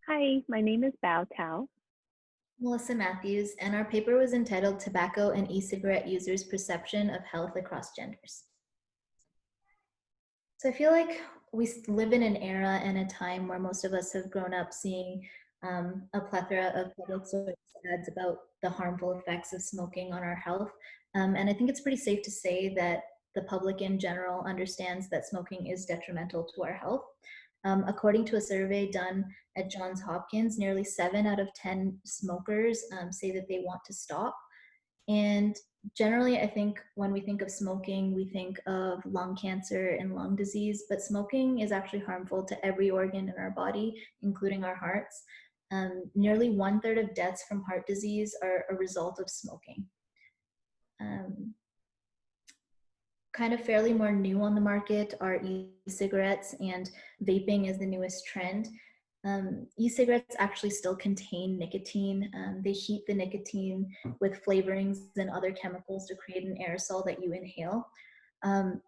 Hi, my name is Thao. Melissa Matthews, and our paper was entitled Tobacco and E-Cigarette Users' Perception of Health Across Genders. So I feel like we live in an era and a time where most of us have grown up seeing a plethora of public service ads about the harmful effects of smoking on our health. And I think it's pretty safe to say that the public in general understands that smoking is detrimental to our health. According to a survey done at Johns Hopkins, nearly 7 out of 10 smokers say that they want to stop. And generally, I think when we think of smoking, we think of lung cancer and lung disease, but smoking is actually harmful to every organ in our body, including our hearts. Nearly 1/3 of deaths from heart disease are a result of smoking. Um, Kind of fairly more new on the market are e-cigarettes, and vaping is the newest trend. E-cigarettes actually still contain nicotine. They heat the nicotine with flavorings and other chemicals to create an aerosol that you inhale.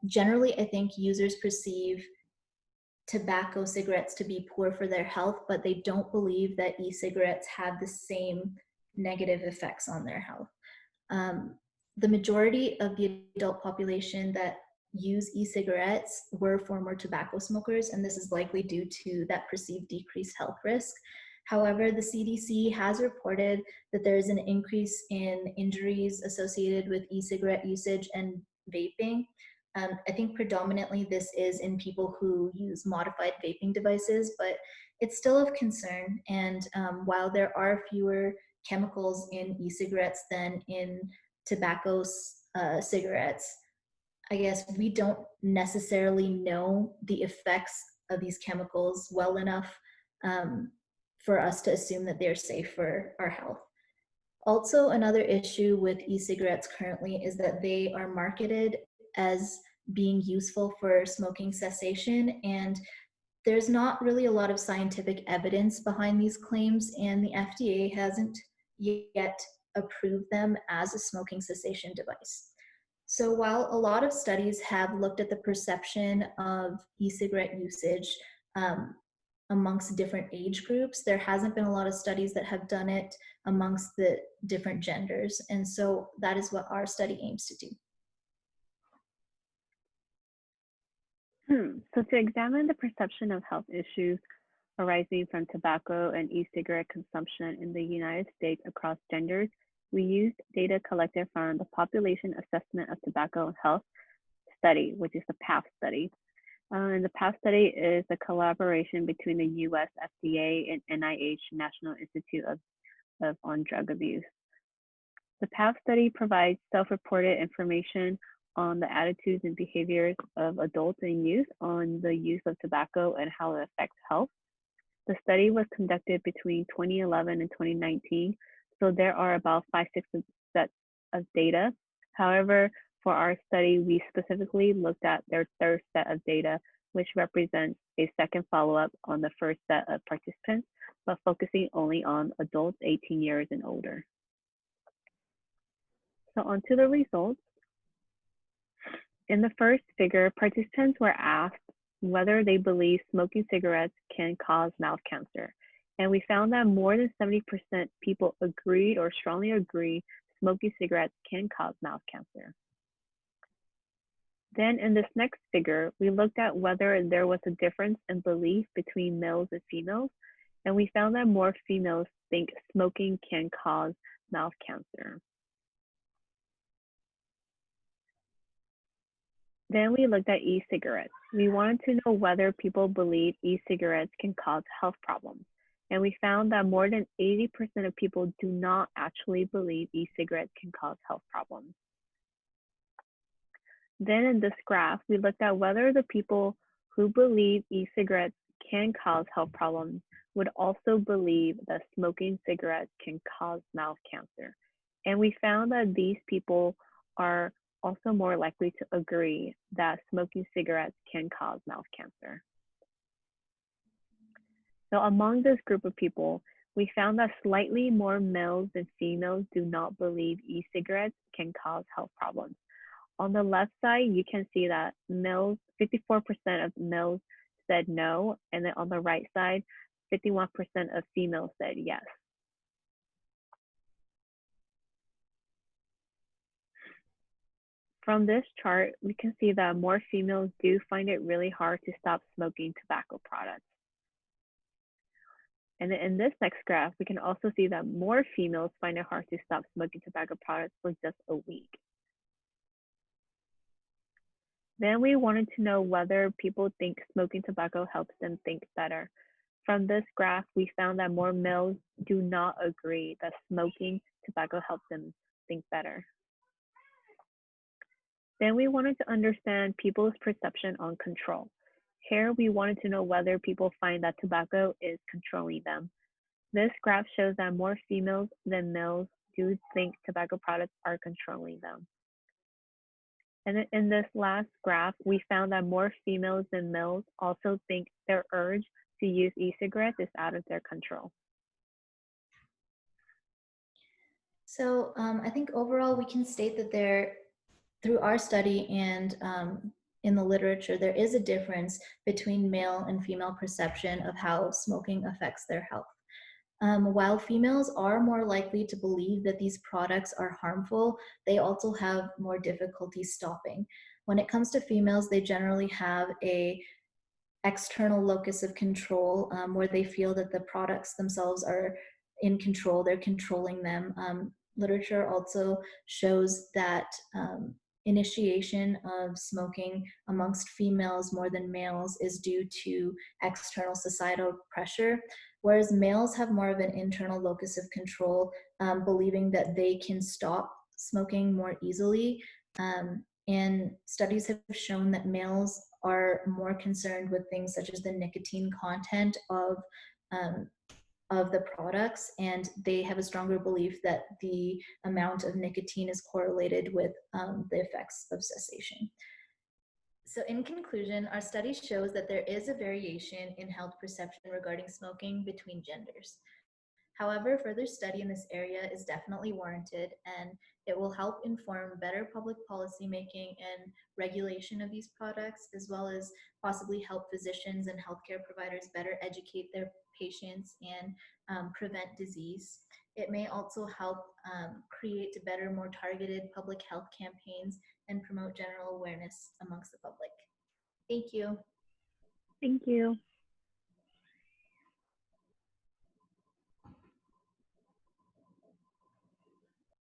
Generally, I think users perceive tobacco cigarettes to be poor for their health, but they don't believe that e-cigarettes have the same negative effects on their health. Um, the majority of the adult population that use e-cigarettes were former tobacco smokers, and this is likely due to that perceived decreased health risk. However, the CDC has reported that there is an increase in injuries associated with e-cigarette usage and vaping. I think predominantly this is in people who use modified vaping devices, but it's still of concern. And while there are fewer chemicals in e-cigarettes than in tobacco cigarettes, I guess we don't necessarily know the effects of these chemicals well enough um, for us to assume that they're safe for our health. Also, another issue with e-cigarettes currently is that they are marketed as being useful for smoking cessation, and there's not really a lot of scientific evidence behind these claims, and the FDA hasn't yet approved them as a smoking cessation device. So while a lot of studies have looked at the perception of e-cigarette usage um, amongst different age groups, there hasn't been a lot of studies that have done it amongst the different genders. And so that is what our study aims to do. So to examine the perception of health issues arising from tobacco and e-cigarette consumption in the United States across genders, we used data collected from the Population Assessment of Tobacco Health Study, which is the PATH study. And the PATH study is a collaboration between the US FDA and NIH, National Institute on Drug Abuse. The PATH study provides self-reported information on the attitudes and behaviors of adults and youth on the use of tobacco and how it affects health. The study was conducted between 2011 and 2019, so there are about 5-6 sets of data. However, for our study, we specifically looked at their third set of data, which represents a second follow-up on the first set of participants, but focusing only on adults 18 years and older. So on to the results. In the first figure, participants were asked whether they believe smoking cigarettes can cause mouth cancer. And we found that more than 70% people agreed or strongly agree smoking cigarettes can cause mouth cancer. Then in this next figure, we looked at whether there was a difference in belief between males and females. And we found that more females think smoking can cause mouth cancer. Then we looked at e-cigarettes. We wanted to know whether people believe e-cigarettes can cause health problems. And we found that more than 80% of people do not actually believe e-cigarettes can cause health problems. Then in this graph, we looked at whether the people who believe e-cigarettes can cause health problems would also believe that smoking cigarettes can cause mouth cancer. And we found that these people are also more likely to agree that smoking cigarettes can cause mouth cancer. So among this group of people, we found that slightly more males than females do not believe e-cigarettes can cause health problems. On the left side, you can see that males, 54% of males said no, and then on the right side, 51% of females said yes. From this chart, we can see that more females do find it really hard to stop smoking tobacco products. And in this next graph, we can also see that more females find it hard to stop smoking tobacco products for just a week. Then we wanted to know whether people think smoking tobacco helps them think better. From this graph, we found that more males do not agree that smoking tobacco helps them think better. Then we wanted to understand people's perception on control. Here, we wanted to know whether people find that tobacco is controlling them. This graph shows that more females than males do think tobacco products are controlling them. And in this last graph, we found that more females than males also think their urge to use e-cigarettes is out of their control. So I think overall we can state that through our study and in the literature, there is a difference between male and female perception of how smoking affects their health. While females are more likely to believe that these products are harmful, they also have more difficulty stopping. When it comes to females, they generally have a external locus of control where they feel that the products themselves are in control, they're controlling them. Literature also shows that initiation of smoking amongst females more than males is due to external societal pressure, whereas males have more of an internal locus of control, believing that they can stop smoking more easily. And studies have shown that males are more concerned with things such as the nicotine content of the products, and they have a stronger belief that the amount of nicotine is correlated with the effects of cessation. So in conclusion, our study shows that there is a variation in health perception regarding smoking between genders. However, further study in this area is definitely warranted, and it will help inform better public policy making and regulation of these products, as well as possibly help physicians and healthcare providers better educate their patients and prevent disease. It may also help create better, more targeted public health campaigns and promote general awareness amongst the public. Thank you. Thank you.